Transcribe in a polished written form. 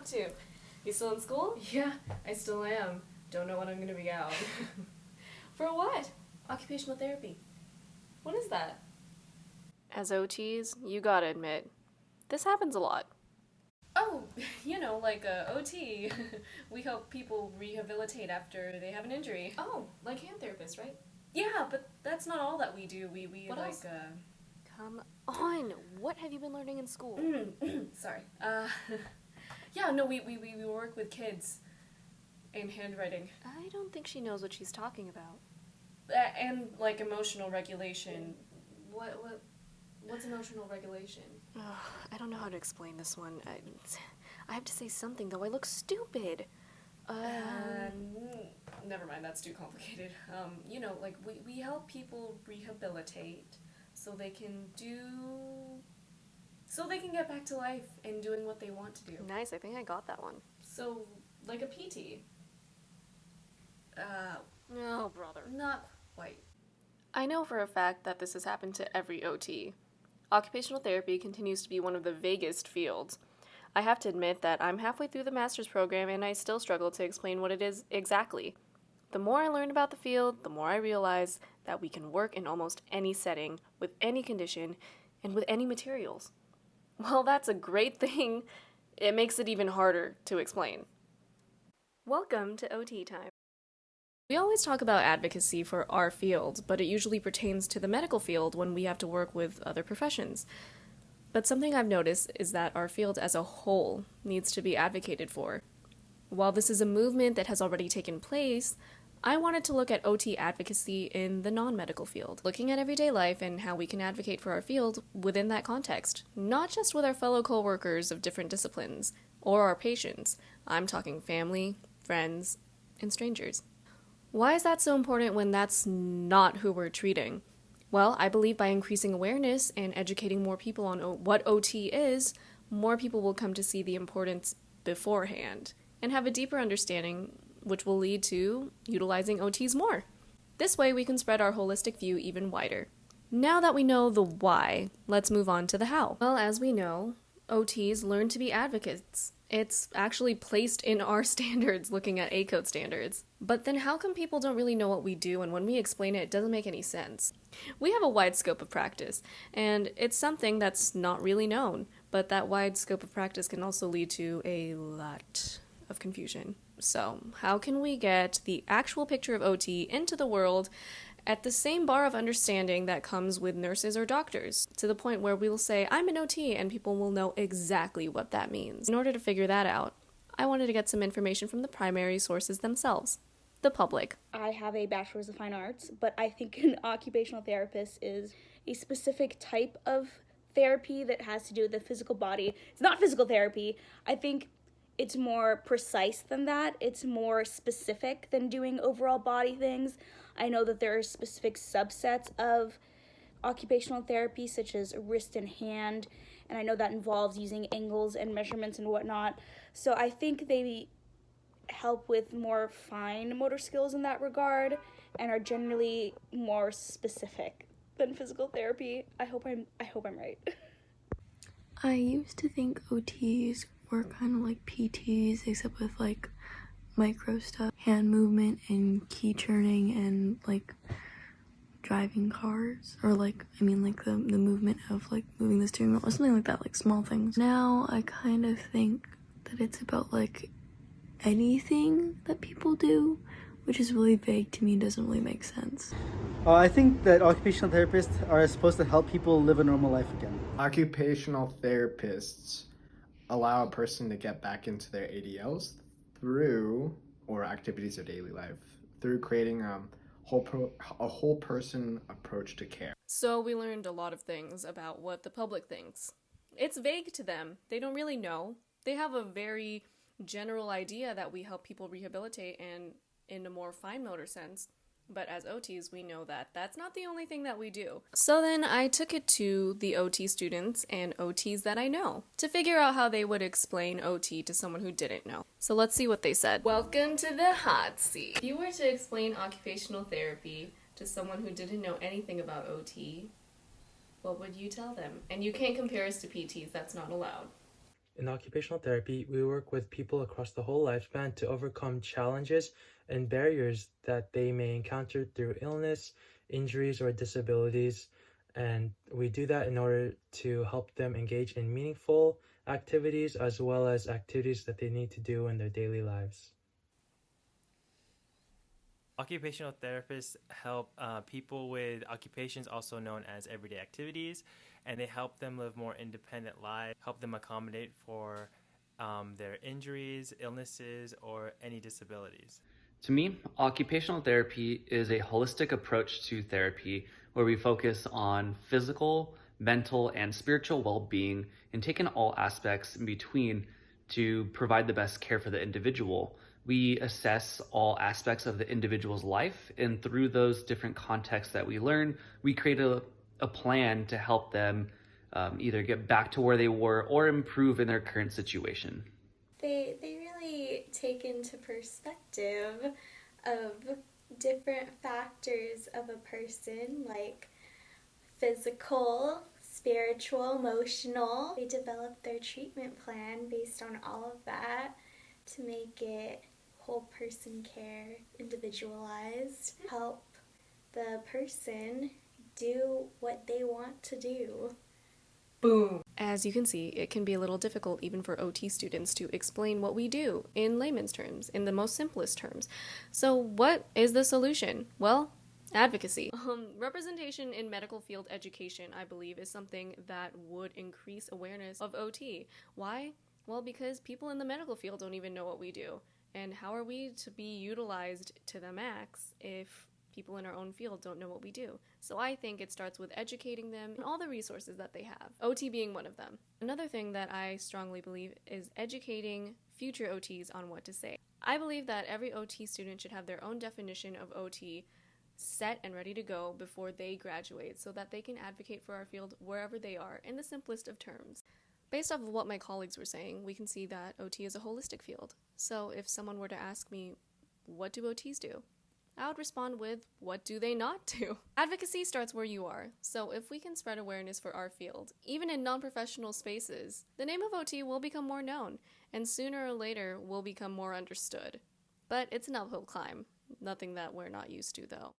up to? You still in school? Yeah, I still am. Don't know when I'm gonna be out. For what? Occupational therapy. What is that? As OTs, you gotta admit, this happens a lot. Oh, like OT. We help people rehabilitate after they have an injury. Oh, like hand therapists, right? Yeah, but that's not all that we do. We What like, else? Come on, what have you been learning in school? sorry. Yeah, no, we work with kids in handwriting. I don't think she knows what she's talking about. And, like, emotional regulation. What's emotional regulation? I don't know how to explain this one. I have to say something, though. I look stupid. Never mind, that's too complicated. Like, we help people rehabilitate so they can get back to life and doing what they want to do. Nice, I think I got that one. So, like a PT. No, brother. Not quite. I know for a fact that this has happened to every OT. Occupational therapy continues to be one of the vaguest fields. I have to admit that I'm halfway through the master's program and I still struggle to explain what it is exactly. The more I learn about the field, the more I realize that we can work in almost any setting, with any condition, and with any materials. Well, that's a great thing. It makes it even harder to explain. Welcome to OT Time. We always talk about advocacy for our field, but it usually pertains to the medical field when we have to work with other professions. But something I've noticed is that our field as a whole needs to be advocated for. While this is a movement that has already taken place, I wanted to look at OT advocacy in the non-medical field, looking at everyday life and how we can advocate for our field within that context, not just with our fellow co-workers of different disciplines, or our patients. I'm talking family, friends, and strangers. Why is that so important when that's not who we're treating? Well, I believe by increasing awareness and educating more people on what OT is, more people will come to see the importance beforehand and have a deeper understanding, which will lead to utilizing OTs more. This way we can spread our holistic view even wider. Now that we know the why, let's move on to the how. Well, as we know, OTs learn to be advocates. It's actually placed in our standards, looking at ACODE standards. But then how come people don't really know what we do, and when we explain it, it doesn't make any sense? We have a wide scope of practice, and it's something that's not really known, but that wide scope of practice can also lead to a lot of confusion. So, how can we get the actual picture of OT into the world at the same bar of understanding that comes with nurses or doctors, to the point where we will say, I'm an OT, and people will know exactly what that means. In order to figure that out, I wanted to get some information from the primary sources themselves, the public. I have a bachelor's of fine arts, but I think an occupational therapist is a specific type of therapy that has to do with the physical body. It's not physical therapy. I think it's more precise than that. It's more specific than doing overall body things. I know that there are specific subsets of occupational therapy, such as wrist and hand, and I know that involves using angles and measurements and whatnot. So I think they help with more fine motor skills in that regard and are generally more specific than physical therapy. I hope I'm right. I used to think OTs were kind of like PTs, except with like micro stuff, hand movement and key turning and like driving cars, or like the movement of like moving the steering wheel or something like that, like small things. Now I kind of think that it's about like anything that people do, which is really vague to me and doesn't really make sense. I think that occupational therapists are supposed to help people live a normal life again. Occupational therapists allow a person to get back into their ADLs through, or activities of daily life, through creating a whole person approach to care. So we learned a lot of things about what the public thinks. It's vague to them. They don't really know. They have a very general idea that we help people rehabilitate and in a more fine motor sense. But as OTs, we know that that's not the only thing that we do. So then I took it to the OT students and OTs that I know to figure out how they would explain OT to someone who didn't know. So let's see what they said. Welcome to the hot seat. If you were to explain occupational therapy to someone who didn't know anything about OT, what would you tell them? And you can't compare us to PTs, that's not allowed. In occupational therapy, we work with people across the whole lifespan to overcome challenges and barriers that they may encounter through illness, injuries, or disabilities. And we do that in order to help them engage in meaningful activities as well as activities that they need to do in their daily lives. Occupational therapists help people with occupations also known as everyday activities, and they help them live more independent lives, help them accommodate for their injuries, illnesses, or any disabilities. To me, occupational therapy is a holistic approach to therapy where we focus on physical, mental, and spiritual well being and take in all aspects in between to provide the best care for the individual. We assess all aspects of the individual's life, and through those different contexts that we learn, we create a plan to help them either get back to where they were or improve in their current situation. They really take into perspective of different factors of a person, like physical, spiritual, emotional. They develop their treatment plan based on all of that to make it whole person care, individualized, help the person do what they want to do. Boom. As you can see, it can be a little difficult even for OT students to explain what we do in layman's terms, in the most simplest terms. So what is the solution? Well, advocacy. Representation in medical field education, I believe, is something that would increase awareness of OT. Why? Well, because people in the medical field don't even know what we do. And how are we to be utilized to the max if people in our own field don't know what we do? So I think it starts with educating them and all the resources that they have, OT being one of them. Another thing that I strongly believe is educating future OTs on what to say. I believe that every OT student should have their own definition of OT set and ready to go before they graduate so that they can advocate for our field wherever they are in the simplest of terms. Based off of what my colleagues were saying, we can see that OT is a holistic field. So if someone were to ask me, what do OTs do? I would respond with, what do they not do? Advocacy starts where you are. So if we can spread awareness for our field, even in non-professional spaces, the name of OT will become more known, and sooner or later will become more understood. But it's an uphill climb, nothing that we're not used to though.